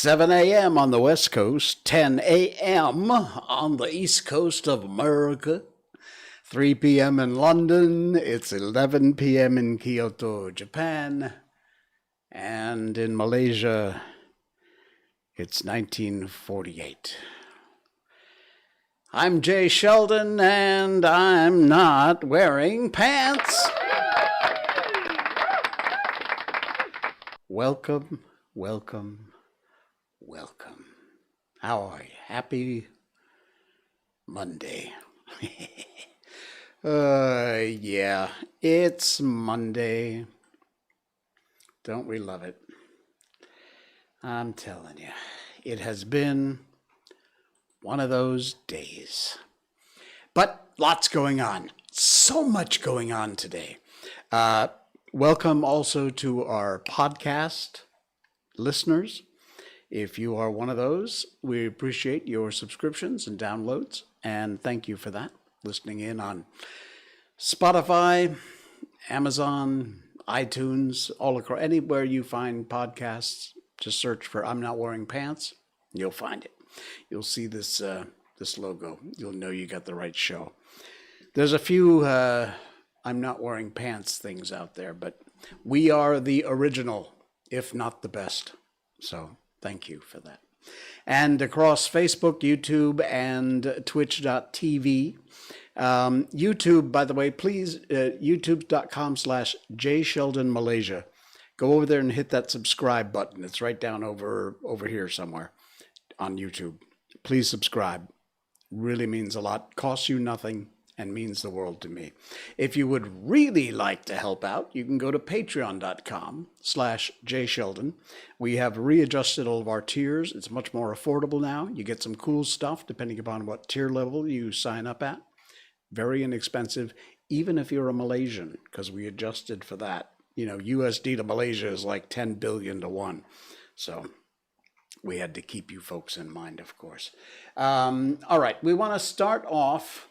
7 a.m. on the West Coast, 10 a.m. on the East Coast of America, 3 p.m. in London, it's 11 p.m. in Kyoto, Japan, and in Malaysia, it's 1948. I'm Jay Sheldon, and I'm not wearing pants. Welcome, welcome, welcome. How are you? Happy Monday. Yeah, it's Monday. Don't we love it? I'm telling you, it has been one of those days. But lots going on. So much going on today. Welcome also to our podcast listeners. If you are one of those, we appreciate your subscriptions and downloads, and thank you for that. Listening in on Spotify, Amazon, iTunes, all across, anywhere you find podcasts, just search for I'm Not Wearing Pants, you'll find it. You'll see this logo. You'll know you got the right show. There's a few I'm Not Wearing Pants things out there, but we are the original, if not the best. So thank you for that. And across Facebook, YouTube, and Twitch.tv. YouTube, by the way, please, youtube.com/JSheldonMalaysia. Go over there and hit that subscribe button. It's right down over here somewhere on YouTube. Please subscribe. Really means a lot. Costs you nothing and means the world to me. If you would really like to help out, you can go to patreon.com/JSheldon. We have readjusted all of our tiers. It's much more affordable now. You get some cool stuff depending upon what tier level you sign up at. Very inexpensive, even if you're a Malaysian, because we adjusted for that. You know, USD to Malaysia is like 10 billion to 1. So we had to keep you folks in mind, of course. All right, we want to start off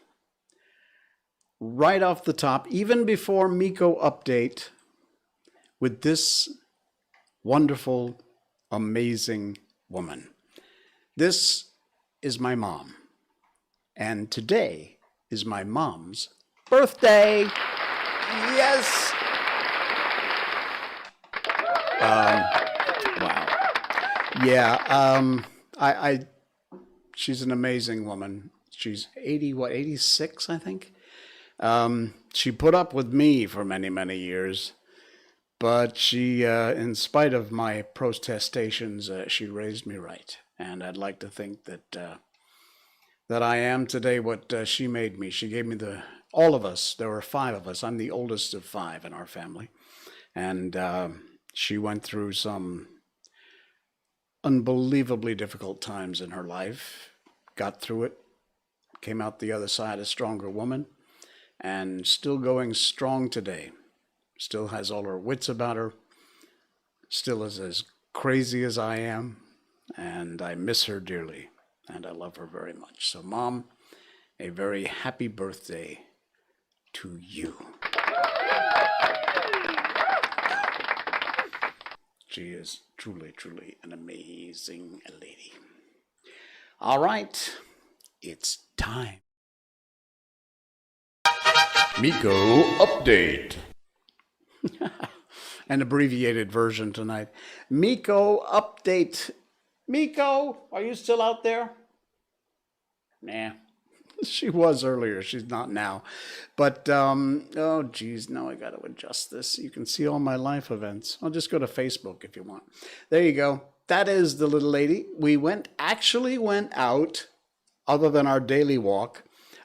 right off the top, even before Miko update, with this wonderful, amazing woman. This is my mom, and today is my mom's birthday. Yes. Wow. Yeah. She's an amazing woman. She's 86, I think. She put up with me for many, many years, but she, in spite of my protestations, she raised me right. And I'd like to think that I am today what she made me. She gave me all of us. There were 5 of us. I'm the oldest of 5 in our family. And she went through some unbelievably difficult times in her life, got through it, came out the other side a stronger woman, and still going strong today. Still has all her wits about her, still is as crazy as I am, and I miss her dearly, and I love her very much. So, Mom, a very happy birthday to you. She is truly, truly an amazing lady. All right, it's time. Miko update. An abbreviated version tonight. Miko update. Miko, are you still out there? Nah. She was earlier. She's not now. But, oh, geez, now I got to adjust this. You can see all my life events. I'll just go to Facebook if you want. There you go. That is the little lady. We actually went out, other than our daily walk.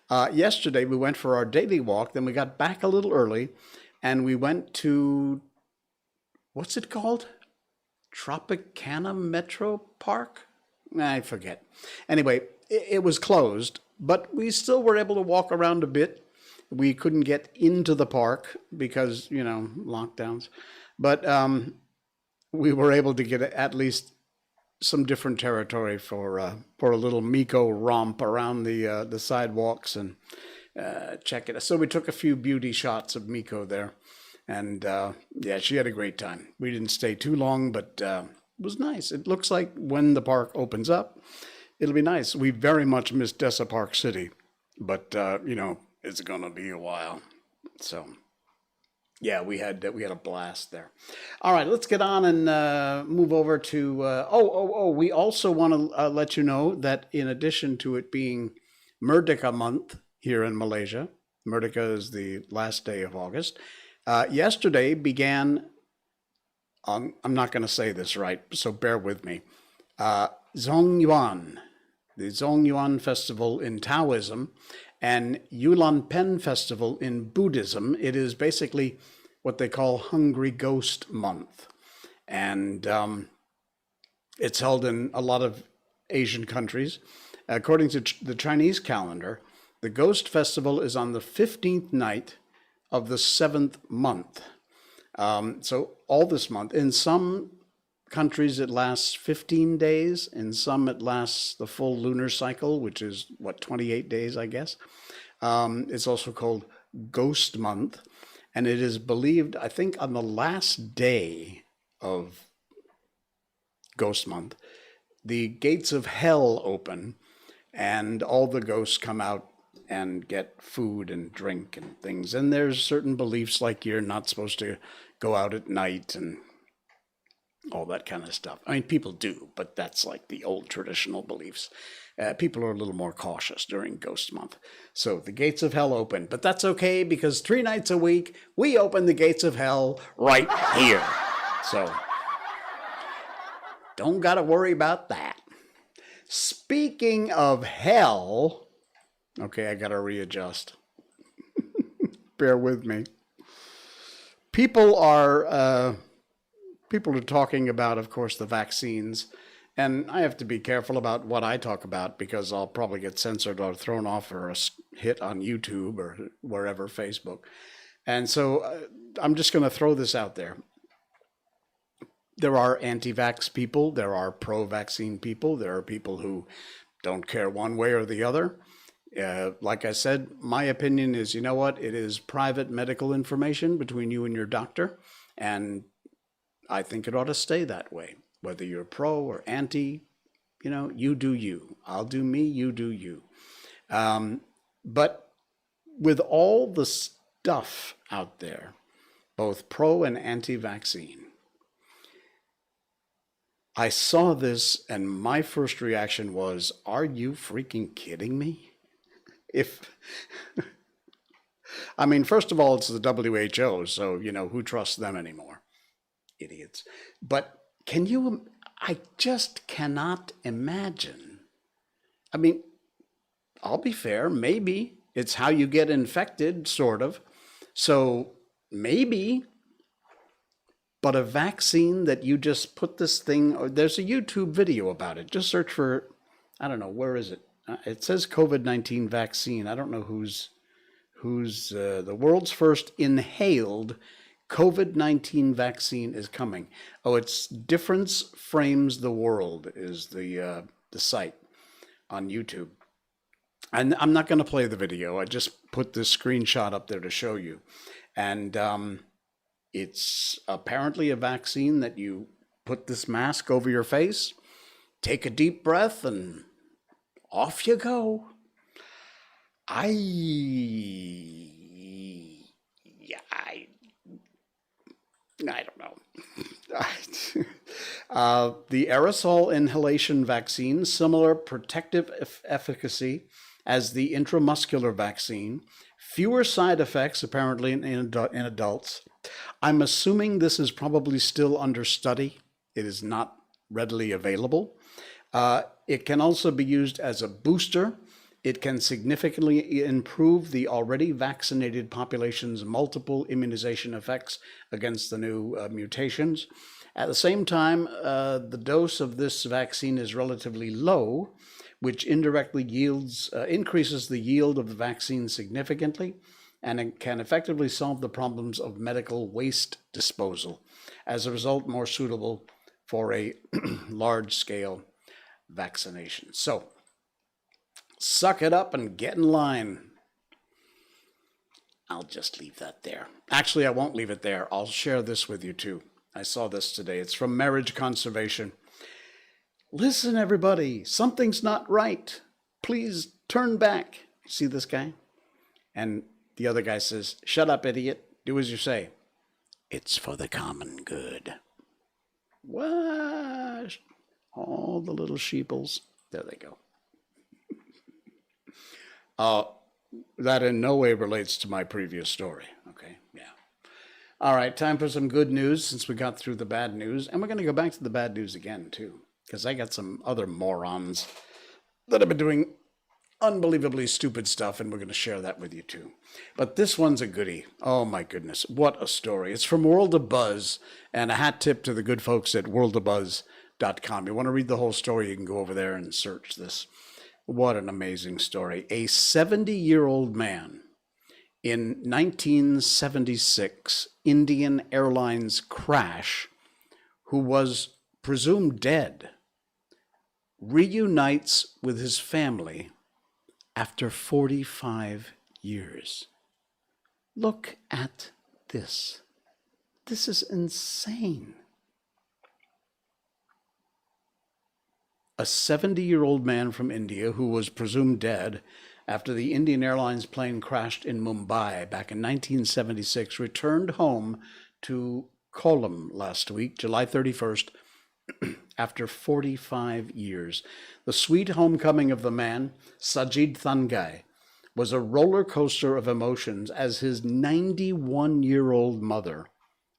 Yesterday, we went for our daily walk. Then we got back a little early, and we went to, what's it called? Tropicana Metro Park? I forget. Anyway, it was closed, but we still were able to walk around a bit. We couldn't get into the park because, you know, lockdowns. But we were able to get at least some different territory for a little Miko romp around the sidewalks and check it. So we took a few beauty shots of Miko there. And yeah, she had a great time. We didn't stay too long, but was nice. It looks like when the park opens up, it'll be nice. We very much miss Dessa Park City, but it's gonna be a while. So yeah, we had a blast there. All right, let's get on and move over to. We also want to let you know that in addition to it being Merdeka month here in Malaysia, Merdeka is the last day of August. Yesterday began. I'm not going to say this right, so bear with me. Zongyuan, the Zongyuan festival in Taoism, and Yulan Pen Festival in Buddhism. It is basically what they call Hungry Ghost Month. And it's held in a lot of Asian countries. According to the Chinese calendar, the Ghost Festival is on the 15th night of the 7th month. So all this month. In some countries it lasts 15 days. In some it lasts the full lunar cycle, which is, 28 days, I guess. It's also called Ghost Month. And it is believed, I think, on the last day of Ghost Month, the gates of hell open and all the ghosts come out and get food and drink and things. And there's certain beliefs like you're not supposed to go out at night and all that kind of stuff. I mean, people do, but that's like the old traditional beliefs. People are a little more cautious during Ghost Month. So the gates of hell open, but that's okay because 3 nights a week, we open the gates of hell right here. So don't got to worry about that. Speaking of hell, okay, I got to readjust. Bear with me. People are talking about, of course, the vaccines. And I have to be careful about what I talk about because I'll probably get censored or thrown off or a hit on YouTube or wherever, Facebook. And so I'm just going to throw this out there. There are anti-vax people. There are pro-vaccine people. There are people who don't care one way or the other. Like I said, my opinion is, you know what? It is private medical information between you and your doctor. And I think it ought to stay that way. Whether you're pro or anti, you do you. I'll do me, you do you. But with all the stuff out there, both pro and anti-vaccine, I saw this and my first reaction was, are you freaking kidding me? I mean, first of all, it's the WHO, so, who trusts them anymore? Idiots. But I just cannot imagine. I mean, I'll be fair, maybe it's how you get infected, sort of. So maybe, but a vaccine that you just put this thing, or there's a YouTube video about it. Just search for, I don't know, where is it? It says COVID-19 vaccine. I don't know who's the world's first inhaled COVID-19 vaccine is coming. Oh, it's Difference Frames the World is the site on YouTube. And I'm not going to play the video. I just put this screenshot up there to show you. And it's apparently a vaccine that you put this mask over your face, take a deep breath, and off you go. I don't know. The aerosol inhalation vaccine, similar protective efficacy as the intramuscular vaccine, fewer side effects apparently in adults. I'm assuming this is probably still under study. It is not readily available. It can also be used as a booster. It can significantly improve the already vaccinated population's multiple immunization effects against the new mutations. At the same time, the dose of this vaccine is relatively low, which indirectly increases the yield of the vaccine significantly, and it can effectively solve the problems of medical waste disposal. As a result, more suitable for a large-scale vaccination. So, suck it up and get in line. I'll just leave that there. Actually, I won't leave it there. I'll share this with you too. I saw this today. It's from Marriage Conservation. Listen, everybody, something's not right. Please turn back. See this guy? And the other guy says, shut up, idiot. Do as you say. It's for the common good. What? All the little sheeples. There they go. That in no way relates to my previous story. Okay, yeah. All right, time for some good news since we got through the bad news. And we're going to go back to the bad news again, too, because I got some other morons that have been doing unbelievably stupid stuff, and we're going to share that with you, too. But this one's a goodie. Oh, my goodness. What a story. It's from World of Buzz, and a hat tip to the good folks at worldofbuzz.com. You want to read the whole story, you can go over there and search this. What an amazing story. A 70-year-old man in 1976 Indian Airlines crash, who was presumed dead, reunites with his family after 45 years. Look at this. This is insane. A 70-year-old man from India who was presumed dead after the Indian Airlines plane crashed in Mumbai back in 1976 returned home to Kollam last week, July 31st, after 45 years. The sweet homecoming of the man, Sajid Thangai, was a roller coaster of emotions as his 91-year-old mother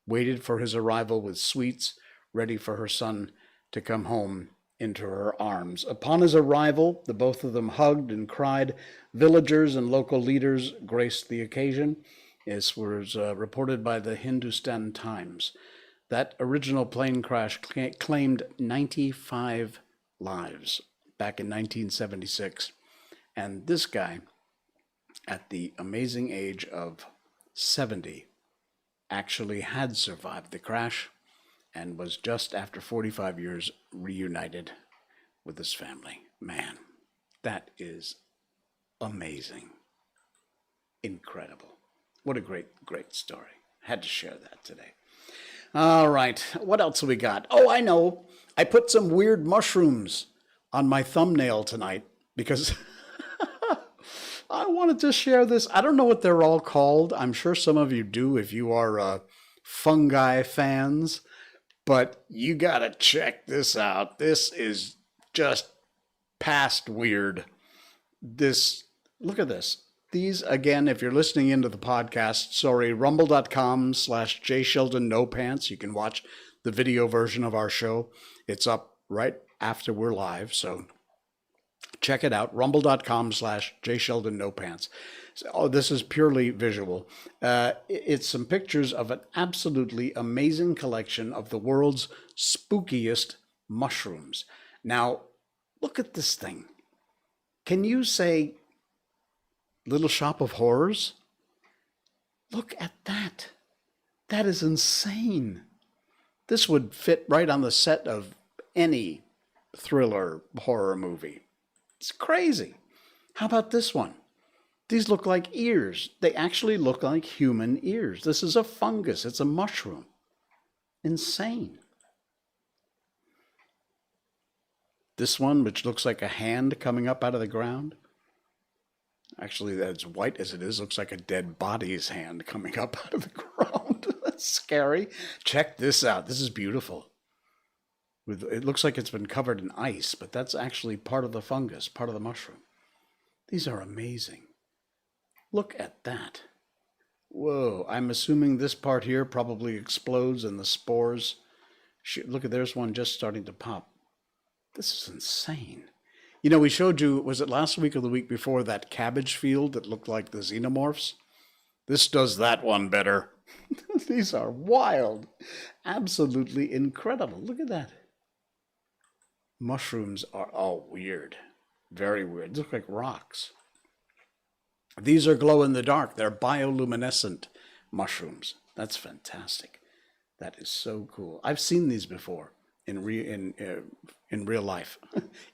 waited for his arrival with sweets, ready for her son to come home into her arms. Upon his arrival, the both of them hugged and cried. Villagers and local leaders graced the occasion. This was reported by the Hindustan Times. That original plane crash claimed 95 lives back in 1976. And this guy, at the amazing age of 70, actually had survived the crash and was just after 45 years reunited with his family. Man, that is amazing. Incredible. What a great, great story. Had to share that today. All right, what else have we got? Oh, I know. I put some weird mushrooms on my thumbnail tonight because I wanted to share this. I don't know what they're all called. I'm sure some of you do if you are fungi fans. But you gotta check this out. This is just past weird. Look at this. These, again, if you're listening into the podcast, sorry, rumble.com/JSheldonNoPants. You can watch the video version of our show. It's up right after we're live, so check it out, rumble.com/JSheldonNoPants. Oh, this is purely visual. It's some pictures of an absolutely amazing collection of the world's spookiest mushrooms. Now, look at this thing. Can you say Little Shop of Horrors? Look at that. That is insane. This would fit right on the set of any thriller horror movie. It's crazy. How about this one? These look like ears. They actually look like human ears. This is a fungus. It's a mushroom. Insane. This one, which looks like a hand coming up out of the ground. Actually, as white as it is, looks like a dead body's hand coming up out of the ground. That's scary. Check this out. This is beautiful. It looks like it's been covered in ice, but that's actually part of the fungus, part of the mushroom. These are amazing. Look at that. Whoa, I'm assuming this part here probably explodes and the spores. Look at, there's one just starting to pop. This is insane. You know, we showed you, was it last week or the week before, that cabbage field that looked like the xenomorphs? This does that one better. These are wild. Absolutely incredible. Look at that. Mushrooms are all weird. Very weird. They look like rocks. These are glow in the dark. They're bioluminescent mushrooms. That's fantastic. That is so cool. I've seen these before in real life.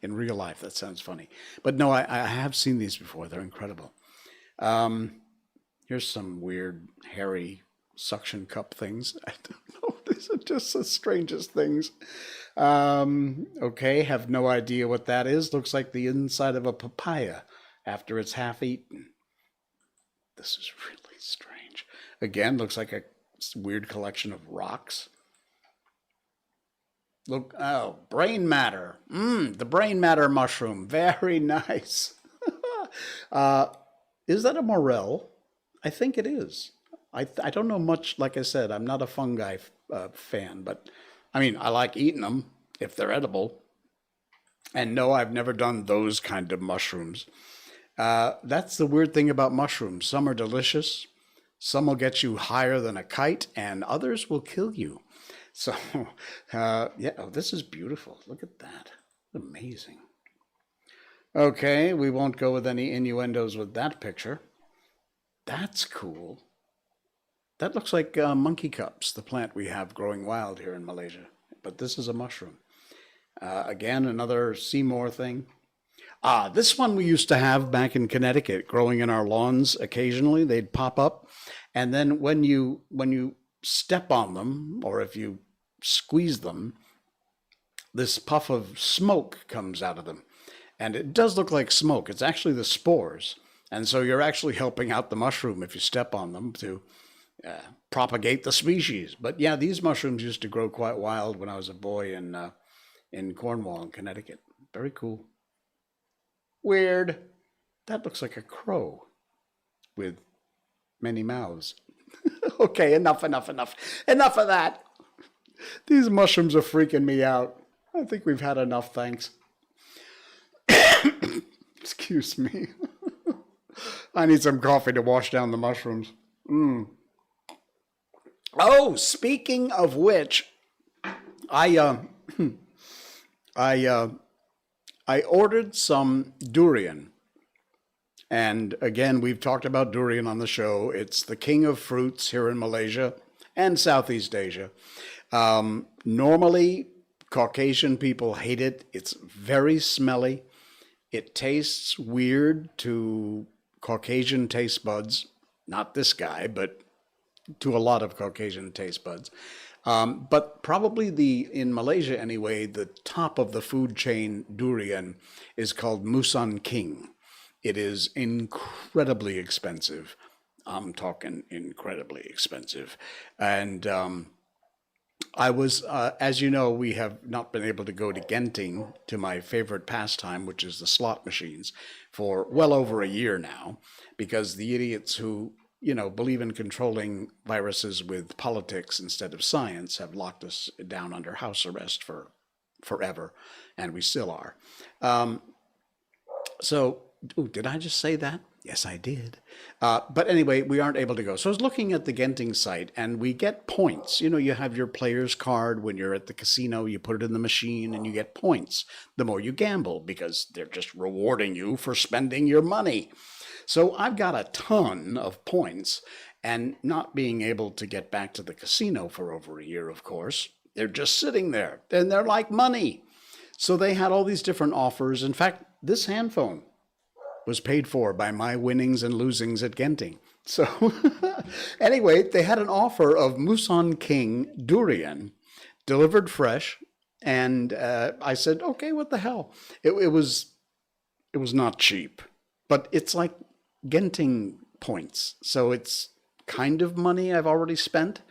In real life, that sounds funny. But no, I have seen these before. They're incredible. Here's some weird, hairy suction cup things. I don't know. These are just the strangest things. Okay, have no idea what that is. Looks like the inside of a papaya after it's half eaten. This is really strange. Again, looks like a weird collection of rocks. Look, oh, brain matter. The brain matter mushroom. Very nice. uh, is that a morel? I think it is. I don't know much. Like I said, I'm not a fungi fan, but I mean, I like eating them if they're edible. And no, I've never done those kind of mushrooms. That's the weird thing about mushrooms. Some are delicious, some will get you higher than a kite, and others will kill you. So, yeah, oh, this is beautiful. Look at that. Amazing. Okay, we won't go with any innuendos with that picture. That's cool. That looks like monkey cups, the plant we have growing wild here in Malaysia. But this is a mushroom. Again, another Seymour thing. This one we used to have back in Connecticut, growing in our lawns occasionally. They'd pop up. And then when you step on them, or if you squeeze them, this puff of smoke comes out of them. And it does look like smoke. It's actually the spores. And so you're actually helping out the mushroom if you step on them to propagate the species. But yeah, these mushrooms used to grow quite wild when I was a boy in Cornwall, in Connecticut. Very cool. Weird. That looks like a crow with many mouths. Okay, enough of that. These mushrooms are freaking me out. I think we've had enough, thanks. Excuse me. I need some coffee to wash down the mushrooms. Oh, speaking of which, I ordered some durian. And again, we've talked about durian on the show. It's the king of fruits here in Malaysia and Southeast Asia. Normally, Caucasian people hate it. It's very smelly. It tastes weird to Caucasian taste buds. Not this guy, but to a lot of Caucasian taste buds. But probably in Malaysia anyway, the top of the food chain durian is called Muson King. It is incredibly expensive. I'm talking incredibly expensive. And I was, as you know, we have not been able to go to Genting, to my favorite pastime, which is the slot machines, for well over a year now, because the idiots who believe in controlling viruses with politics instead of science have locked us down under house arrest for forever, and we still are. Did I just say that? Yes, I did. But anyway, we aren't able to go. So I was looking at the Genting site, and we get points. You have your player's card when you're at the casino. You put it in the machine, and you get points the more you gamble, because they're just rewarding you for spending your money. So I've got a ton of points, and not being able to get back to the casino for over a year, of course. They're just sitting there, and they're like money. So they had all these different offers. In fact, this hand phone was paid for by my winnings and losings at Genting. So anyway, they had an offer of Muson King durian delivered fresh. And I said, okay, what the hell? It was not cheap, but it's like Genting points. So it's kind of money I've already spent.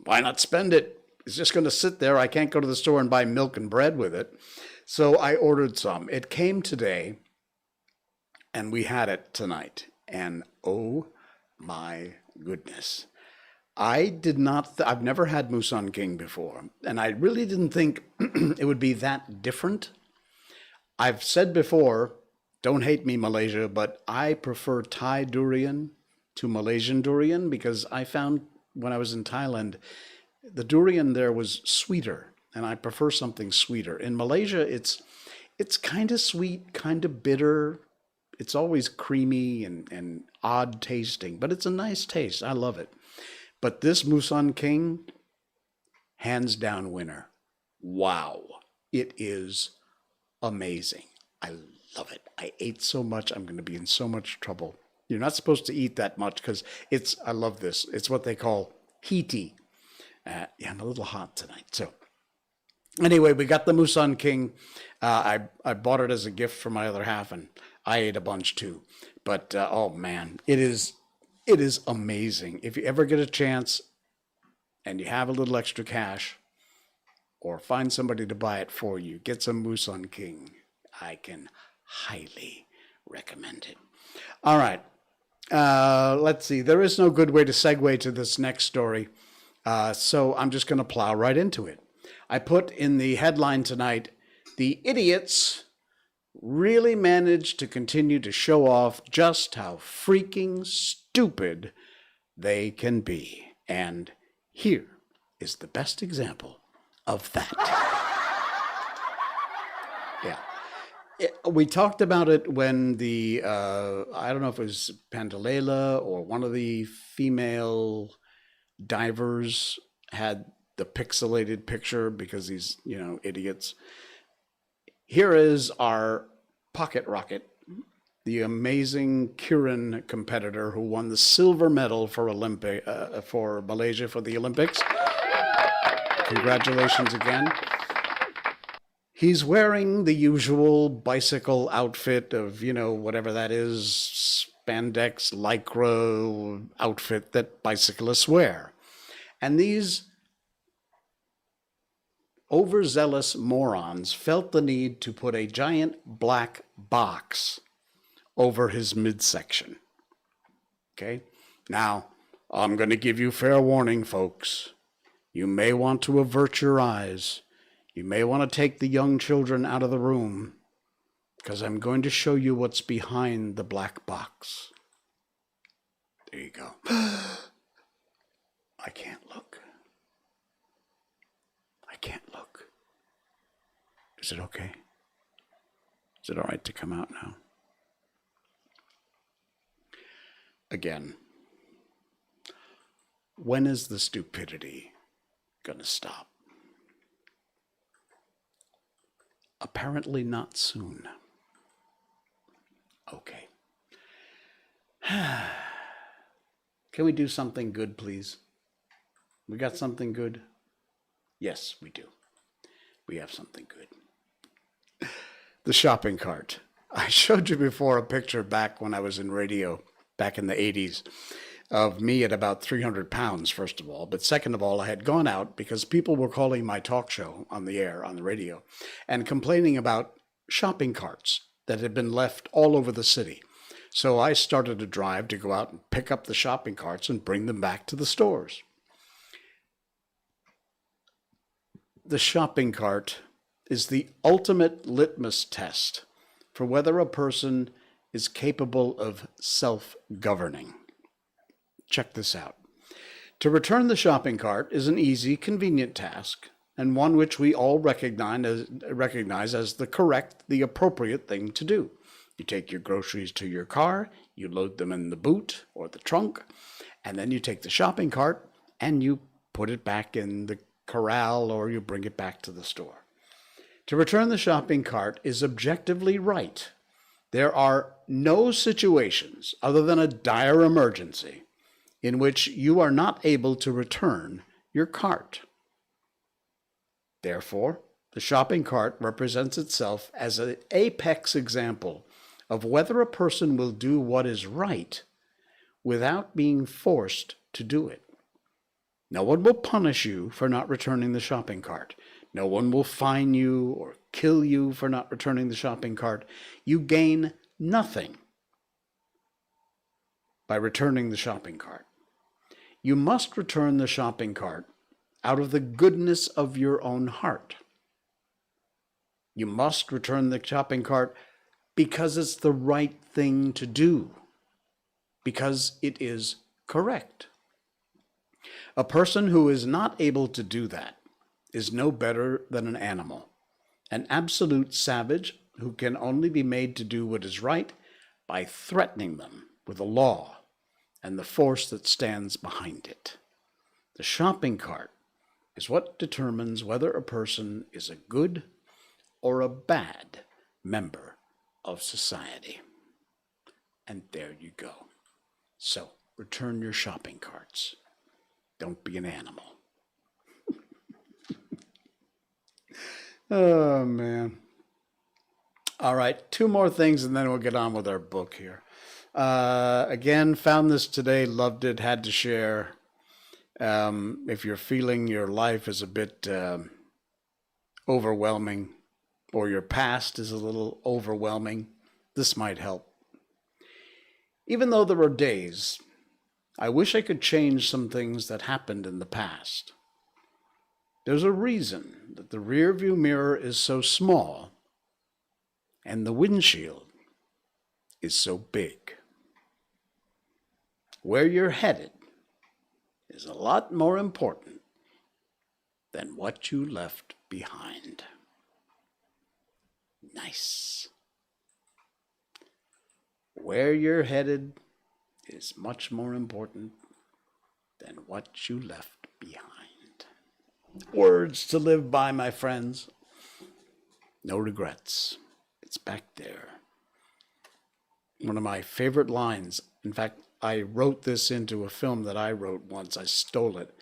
Why not spend it? It's just going to sit there. I can't go to the store and buy milk and bread with it. So I ordered some. It came today, and we had it tonight. And oh my goodness. I've never had Muson King before. And I really didn't think it would be that different. I've said before, don't hate me, Malaysia, but I prefer Thai durian to Malaysian durian, because I found when I was in Thailand, the durian there was sweeter, and I prefer something sweeter. In Malaysia, it's kind of sweet, kind of bitter. It's always creamy and odd tasting, but it's a nice taste. I love it. But this Muson King, hands down winner. Wow. It is amazing. I love it. I ate so much, I'm going to be in so much trouble. You're not supposed to eat that much because I love this. It's what they call heaty. Yeah, I'm a little hot tonight. So anyway, we got the Muson King. I bought it as a gift for my other half, and I ate a bunch too. But oh man, it is amazing. If you ever get a chance and you have a little extra cash, or find somebody to buy it for you, get some Muson King. I can highly recommend it. All right. Let's see. There is no good way to segue to this next story. So I'm just going to plow right into it. I put in the headline tonight, the idiots really managed to continue to show off just how freaking stupid they can be. And here is the best example of that. Yeah. We talked about it when the, I don't know if it was Pandalela or one of the female divers had the pixelated picture because these, idiots. Here is our pocket rocket, the amazing Kiran competitor who won the silver medal for Malaysia for the Olympics. Congratulations again. He's wearing the usual bicycle outfit of, whatever that is, spandex, lycra outfit that bicyclists wear. And these overzealous morons felt the need to put a giant black box over his midsection. Okay? Now, I'm going to give you fair warning, folks. You may want to avert your eyes. You may want to take the young children out of the room, because I'm going to show you what's behind the black box. There you go. I can't look. I can't look. Is it okay? Is it all right to come out now? Again, when is the stupidity going to stop? Apparently not soon. Okay. Can we do something good, please? We got something good? Yes, we do. We have something good. The shopping cart. I showed you before a picture back when I was in radio, back in the 80s, of me at about 300 pounds, first of all. But second of all, I had gone out because people were calling my talk show on the air, on the radio, and complaining about shopping carts that had been left all over the city. So I started a drive to go out and pick up the shopping carts and bring them back to the stores. The shopping cart is the ultimate litmus test for whether a person is capable of self-governing. Check this out. To return the shopping cart is an easy, convenient task, and one which we all recognize as the correct, the appropriate thing to do. You take your groceries to your car, you load them in the boot or the trunk, and then you take the shopping cart and you put it back in the corral or you bring it back to the store. To return the shopping cart is objectively right. There are no situations other than a dire emergency in which you are not able to return your cart. Therefore, the shopping cart represents itself as an apex example of whether a person will do what is right without being forced to do it. No one will punish you for not returning the shopping cart. No one will fine you or kill you for not returning the shopping cart. You gain nothing by returning the shopping cart. You must return the shopping cart out of the goodness of your own heart. You must return the shopping cart because it's the right thing to do, because it is correct. A person who is not able to do that is no better than an animal, an absolute savage who can only be made to do what is right by threatening them with the law and the force that stands behind it. The shopping cart is what determines whether a person is a good or a bad member of society. And there you go. So, return your shopping carts. Don't be an animal. Oh, man. All right, two more things and then we'll get on with our book here. Again, found this today, loved it, had to share. If you're feeling your life is a bit overwhelming or your past is a little overwhelming, this might help. Even though there are days, I wish I could change some things that happened in the past. There's a reason that the rearview mirror is so small and the windshield is so big. Where you're headed is a lot more important than what you left behind. Nice. Where you're headed is much more important than what you left behind. Words to live by, my friends. No regrets. It's back there. One of my favorite lines. In fact, I wrote this into a film that I wrote once. I stole it.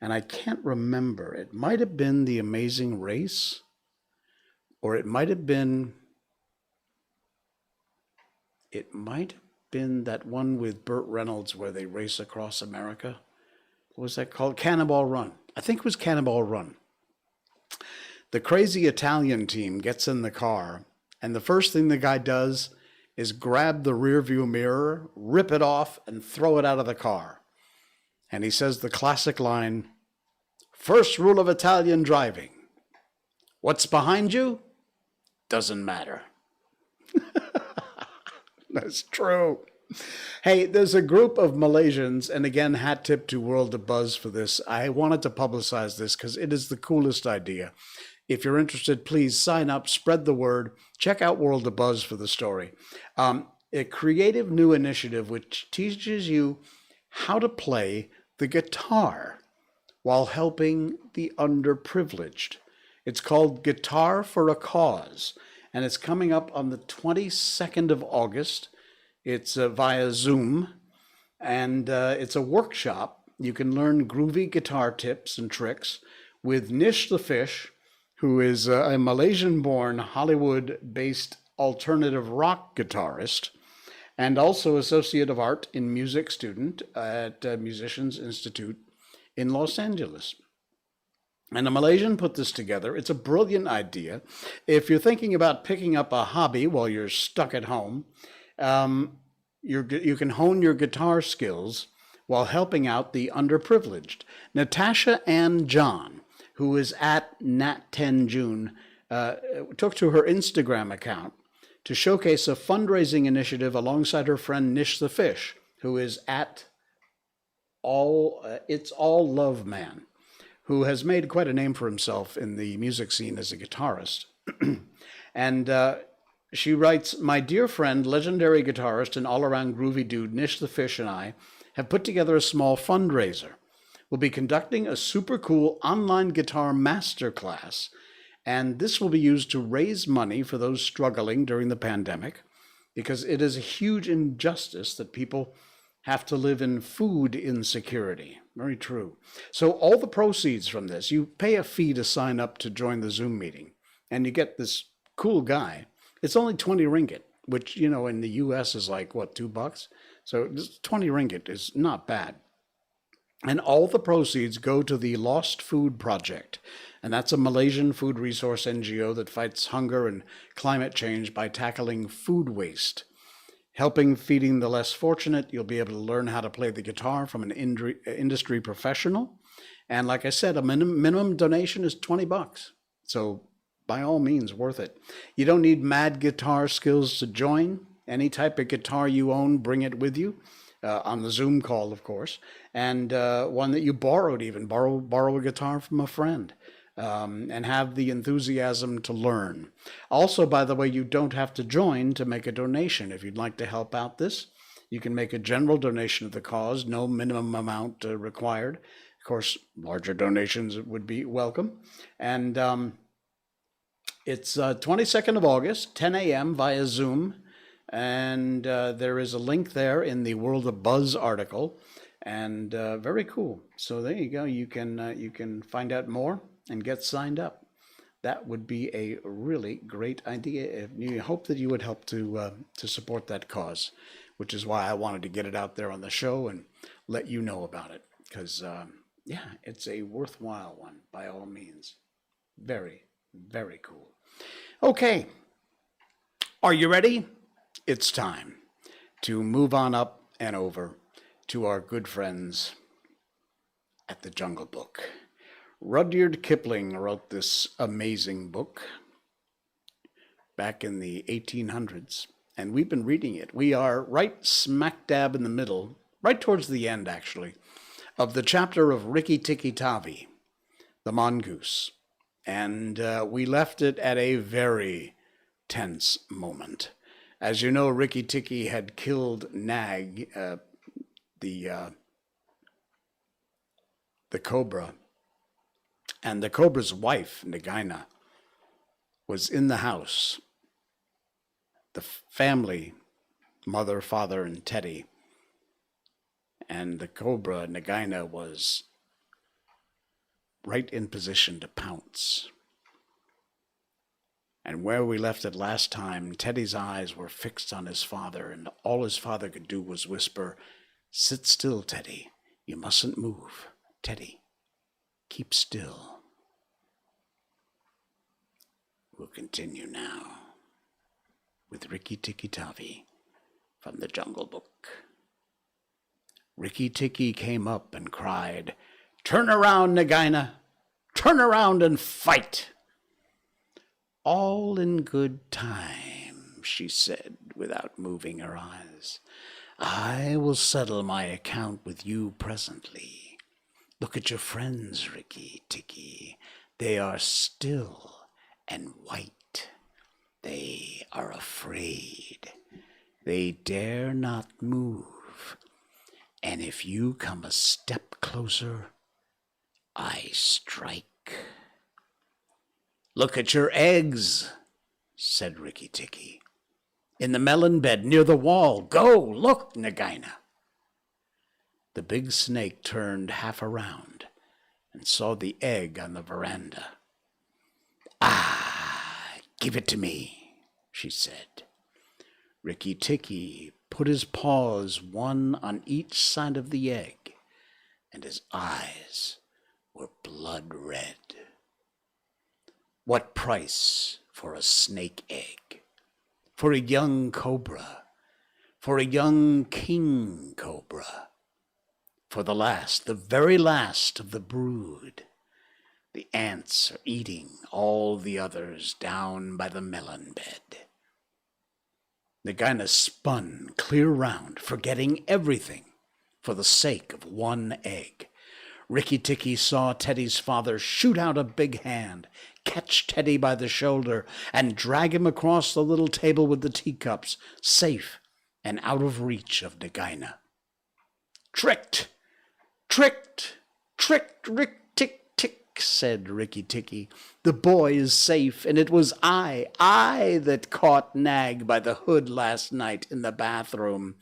And I can't remember. It might have been The Amazing Race. Or it might have been that one with Burt Reynolds where they race across America. What was that called? Cannonball Run. I think it was Cannonball Run. The crazy Italian team gets in the car, and the first thing the guy does is grab the rearview mirror, rip it off, and throw it out of the car. And he says the classic line, "First rule of Italian driving. What's behind you doesn't matter." That's true. Hey, there's a group of Malaysians, and again, hat tip to World of Buzz for this. I wanted to publicize this because it is the coolest idea. If you're interested, please sign up, spread the word, check out World of Buzz for the story. A creative new initiative which teaches you how to play the guitar while helping the underprivileged. It's called Guitar for a Cause, and it's coming up on the 22nd of August. It's via Zoom, and it's a workshop. You can learn groovy guitar tips and tricks with Nish the Fish, who is a Malaysian-born, Hollywood-based alternative rock guitarist, and also Associate of Art in Music student at Musicians Institute in Los Angeles. And a Malaysian put this together. It's a brilliant idea. If you're thinking about picking up a hobby while you're stuck at home, you can hone your guitar skills while helping out the underprivileged. Natasha Ann John, who is at Nat10June, took to her Instagram account to showcase a fundraising initiative alongside her friend Nish the Fish, who is at It's All Love Man, who has made quite a name for himself in the music scene as a guitarist. And she writes, "My dear friend, legendary guitarist, and all-around groovy dude, Nish the Fish, and I have put together a small fundraiser. We'll be conducting a super cool online guitar masterclass, and this will be used to raise money for those struggling during the pandemic, because it is a huge injustice that people have to live in food insecurity." Very true. So all the proceeds from this, you pay a fee to sign up to join the Zoom meeting, and you get this cool guy. It's only 20 ringgit, which, you know, in the US is like, what, $2? So 20 ringgit is not bad. And all the proceeds go to the Lost Food Project. And that's a Malaysian food resource NGO that fights hunger and climate change by tackling food waste. Helping feeding the less fortunate, you'll be able to learn how to play the guitar from an industry professional. And like I said, a minimum donation is $20. So by all means, worth it. You don't need mad guitar skills to join. Any type of guitar you own, bring it with you on the Zoom call, of course. And one that you borrowed even. Borrow a guitar from a friend. And have the enthusiasm to learn. Also, by the way, you don't have to join to make a donation. If you'd like to help out this, you can make a general donation to the cause, no minimum amount required. Of course, larger donations would be welcome. And it's 22nd of August, 10 a.m. via Zoom. And there is a link there in the World of Buzz article. And very cool. So there you go. You can find out more and get signed up. that would be a really great idea. You hope that you would help to support that cause, which is why I wanted to get it out there on the show and let you know about it. Because, yeah, it's a worthwhile one by all means. Very, very cool. Okay, are you ready? It's time to move on up and over to our good friends at the Jungle Book. Rudyard Kipling wrote this amazing book back in the 1800s, and we've been reading it. We are right smack dab in the middle, right towards the end, actually, of the chapter of Rikki Tikki Tavi, the mongoose. And we left it at a very tense moment. As you know, Rikki Tikki had killed Nag, the cobra, and the cobra's wife, Nagaina, was in the house. The family, mother, father, and Teddy, and the cobra, Nagaina, was right in position to pounce. And where we left it last time, Teddy's eyes were fixed on his father, and all his father could do was whisper, "Sit still, Teddy. You mustn't move. Teddy, keep still." We'll continue now with Rikki Tikki Tavi from the Jungle Book. Rikki Tikki came up and cried, "Turn around, Nagaina! Turn around and fight!" "All in good time," she said, without moving her eyes. "I will settle my account with you presently. Look at your friends, Rikki Tikki. They are still and white. They are afraid. They dare not move. And if you come a step closer, I strike." "Look at your eggs," said Rikki Tikki. "In the melon bed near the wall. Go, look, Nagaina." The big snake turned half around and saw the egg on the veranda. "Ah, give it to me," she said. Rikki Tikki put his paws one on each side of the egg, and his eyes were blood red. What price for a snake egg? For a young cobra? For a young king cobra? For the last, the very last of the brood? The ants are eating all the others down by the melon bed. Nagaina spun clear round, forgetting everything for the sake of one egg. Rikki Tikki saw Teddy's father shoot out a big hand, catch Teddy by the shoulder, and drag him across the little table with the teacups, safe and out of reach of Nagaina. "Tricked! Tricked! Tricked, Tick," said Rikki Tikki. "The boy is safe, and it was I that caught Nag by the hood last night in the bathroom."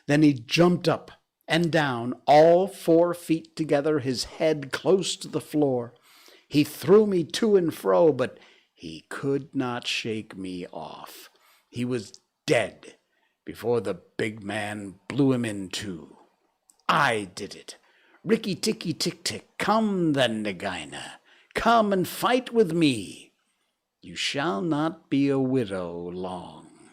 Then he jumped up and down, all 4 feet together, his head close to the floor. He threw me to and fro, but he could not shake me off. He was dead before the big man blew him in two. I did it. Rikki Tikki Tick Tick, come then, Nagaina. Come and fight with me. You shall not be a widow long.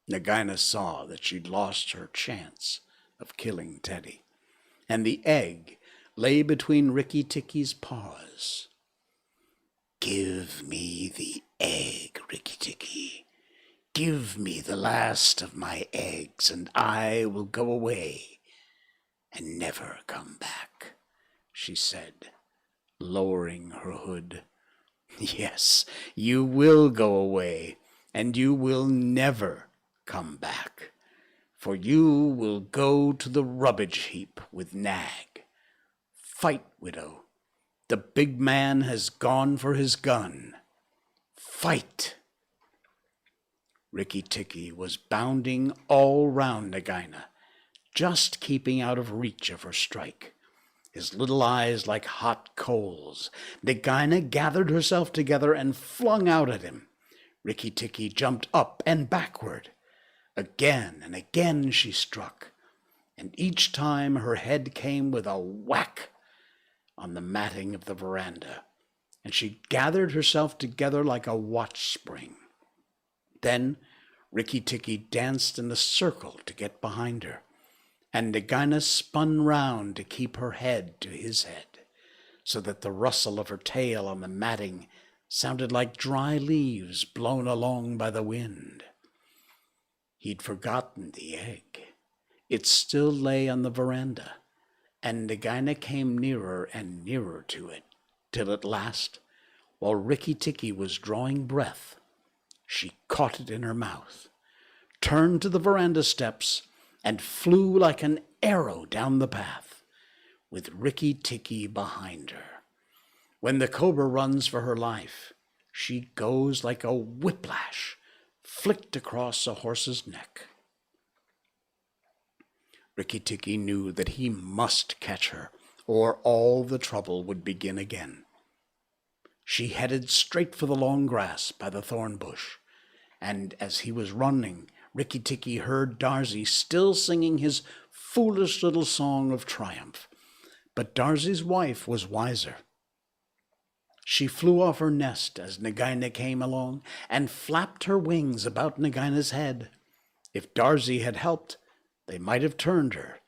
Nagaina saw that she'd lost her chance of killing Teddy, and the egg lay between Rikki Tikki's paws. "Give me the egg, Rikki Tikki. Give me the last of my eggs, and I will go away and never come back," she said, lowering her hood. "Yes, you will go away, and you will never come back, for you will go to the rubbish heap with Nag. Fight, widow. The big man has gone for his gun. Fight." Rikki Tikki was bounding all round Nagaina, just keeping out of reach of her strike. his little eyes like hot coals. Nagaina gathered herself together and flung out at him. Rikki Tikki jumped up and backward. Again and again she struck, and each time her head came with a whack on the matting of the veranda, and she gathered herself together like a watch spring. Then Rikki Tikki danced in a circle to get behind her, and Nagaina spun round to keep her head to his head, so that the rustle of her tail on the matting sounded like dry leaves blown along by the wind. He'd forgotten the egg. It still lay on the veranda, and Nagaina came nearer and nearer to it, till at last, while Rikki Tikki was drawing breath, she caught it in her mouth, turned to the veranda steps, and flew like an arrow down the path, with Rikki Tikki behind her. When the cobra runs for her life, she goes like a whiplash flicked across a horse's neck. Rikki Tikki knew that he must catch her, or all the trouble would begin again. She headed straight for the long grass by the thorn bush, and as he was running, Rikki Tikki heard Darzee still singing his foolish little song of triumph. But Darzee's wife was wiser. She flew off her nest as Nagaina came along and flapped her wings about Nagaina's head. If Darzee had helped, they might have turned her,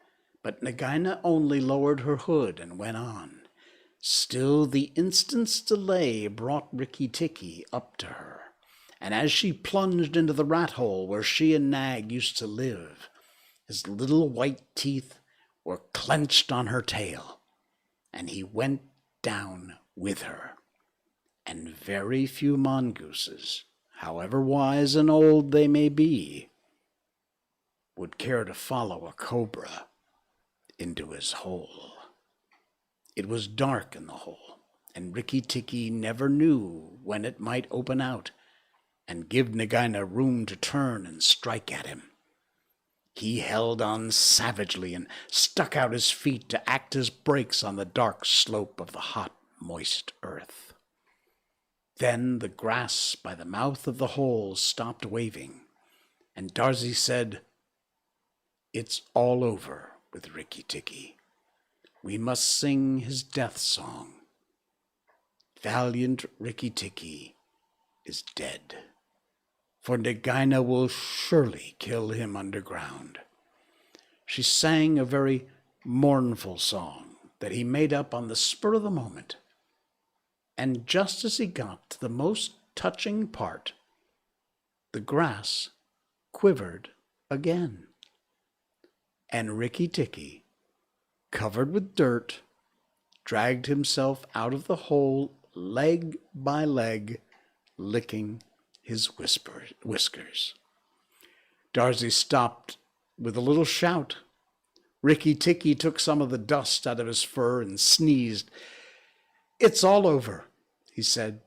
but Nagaina only lowered her hood and went on. Still, the instant's delay brought Rikki Tikki up to her, and as she plunged into the rat hole where she and Nag used to live, his little white teeth were clenched on her tail, and he went down with her. And very few mongooses, however wise and old they may be, would care to follow a cobra into his hole. It was dark in the hole, and Rikki Tikki never knew when it might open out and give Nagaina room to turn and strike at him. He held on savagely and stuck out his feet to act as brakes on the dark slope of the hot, moist earth. Then the grass by the mouth of the hole stopped waving, and Darzee said, "It's all over with Rikki Tikki. We must sing his death song. Valiant Rikki Tikki is dead, for Nagaina will surely kill him underground." She sang a very mournful song that he made up on the spur of the moment. And just as he got to the most touching part, the grass quivered again, and Rikki Tikki, covered with dirt, dragged himself out of the hole leg by leg, licking his whiskers. Darzee stopped with a little shout. Rikki Tikki took some of the dust out of his fur and sneezed. "It's all over," he said.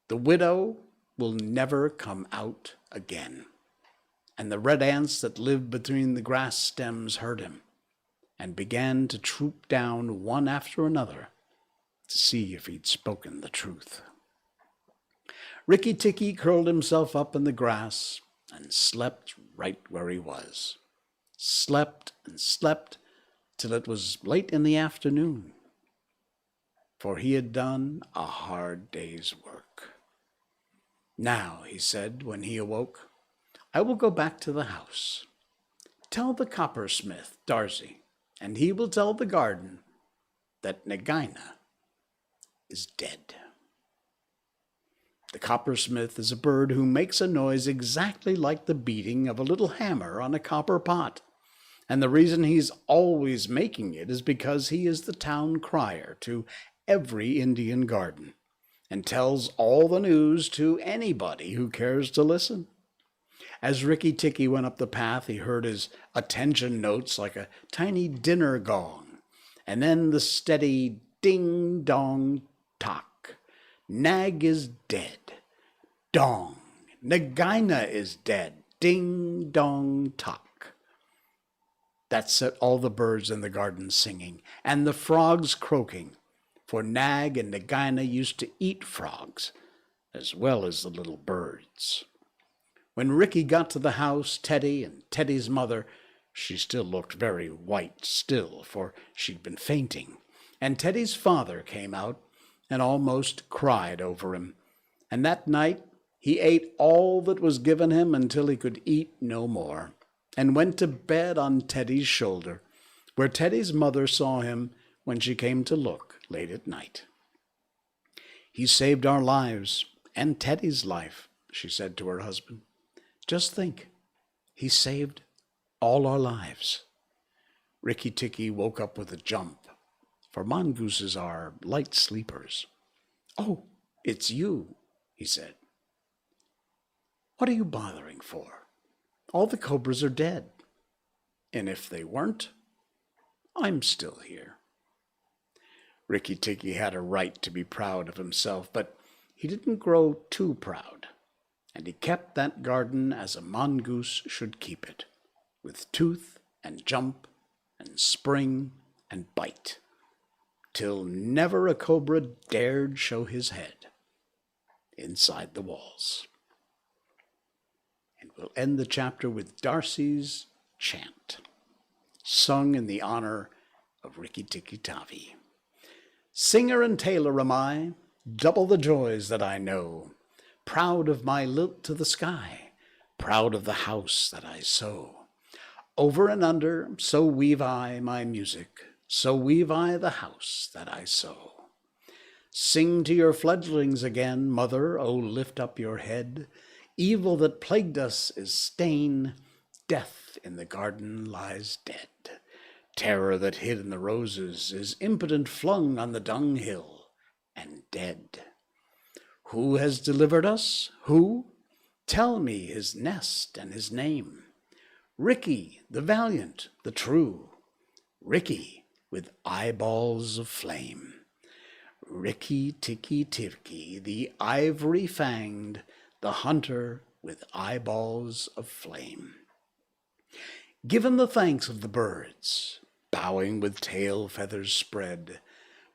"The widow will never come out again." And the red ants that lived between the grass stems heard him and began to troop down one after another to see if he'd spoken the truth. Rikki Tikki curled himself up in the grass and slept right where he was. Slept and slept till it was late in the afternoon, for he had done a hard day's work. "Now," he said when he awoke, "I will go back to the house. Tell the coppersmith, Darzee, and he will tell the garden that Nagaina is dead." The coppersmith is a bird who makes a noise exactly like the beating of a little hammer on a copper pot. And the reason he's always making it is because he is the town crier to every Indian garden, and tells all the news to anybody who cares to listen. As Rikki Tikki went up the path, he heard his attention notes like a tiny dinner gong, and then the steady ding-dong tock. Nag is dead. Dong. Nagaina is dead. Ding-dong tock. That set all the birds in the garden singing, and the frogs croaking, for Nag and Nagaina used to eat frogs, as well as the little birds. When Ricky got to the house, Teddy and Teddy's mother, she still looked very white still, for she'd been fainting, and Teddy's father came out and almost cried over him. And that night he ate all that was given him until he could eat no more, and went to bed on Teddy's shoulder, where Teddy's mother saw him when she came to look late at night. "He saved our lives, and Teddy's life," she said to her husband. "Just think, he saved all our lives." Rikki Tikki woke up with a jump, for mongooses are light sleepers. "Oh, it's you," he said. "What are you bothering for? All the cobras are dead. And if they weren't, I'm still here." Rikki Tikki had a right to be proud of himself, but he didn't grow too proud, and he kept that garden as a mongoose should keep it, with tooth and jump and spring and bite, till never a cobra dared show his head inside the walls. And we'll end the chapter with Darcy's chant, sung in the honor of Rikki Tikki Tavi. "Singer and tailor am I, double the joys that I know, proud of my lilt to the sky, proud of the house that I sew. Over and under, so weave I my music, so weave I the house that I sew. Sing to your fledglings again, mother, oh lift up your head. Evil that plagued us is staying, death in the garden lies dead. Terror that hid in the roses is impotent flung on the dunghill and dead. Who has delivered us? Who? Tell me his nest and his name. Rikki, the valiant, the true. Rikki with eyeballs of flame. Rikki Tikki Tirki, the ivory-fanged, the hunter with eyeballs of flame. Give him the thanks of the birds, bowing with tail feathers spread.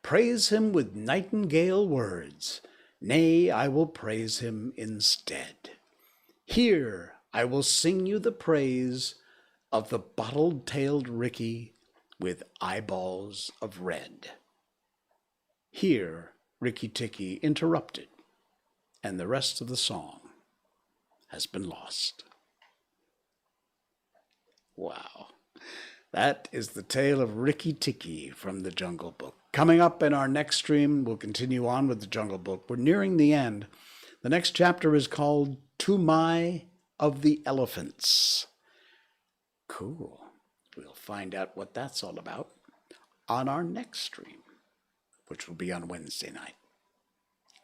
Praise him with nightingale words, nay, I will praise him instead. Here I will sing you the praise of the bottle-tailed Rikki with eyeballs of red." Here Rikki Tikki interrupted, and the rest of the song has been lost. Wow. That is the tale of Rikki Tikki from the Jungle Book. Coming up in our next stream, we'll continue on with the Jungle Book. We're nearing the end. The next chapter is called Tumai of the Elephants. Cool. We'll find out what that's all about on our next stream, which will be on Wednesday night.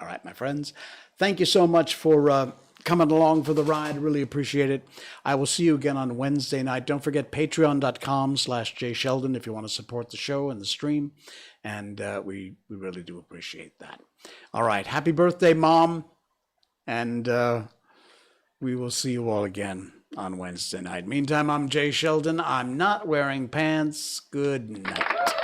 All right, my friends, thank you so much for coming along for the ride. Really appreciate it. I will see you again on Wednesday night. Don't forget patreon.com/jsheldon if you want to support the show and the stream. And we really do appreciate that. All right, happy birthday, Mom. And we will see you all again on Wednesday night. Meantime, I'm Jay Sheldon. I'm not wearing pants. Good night.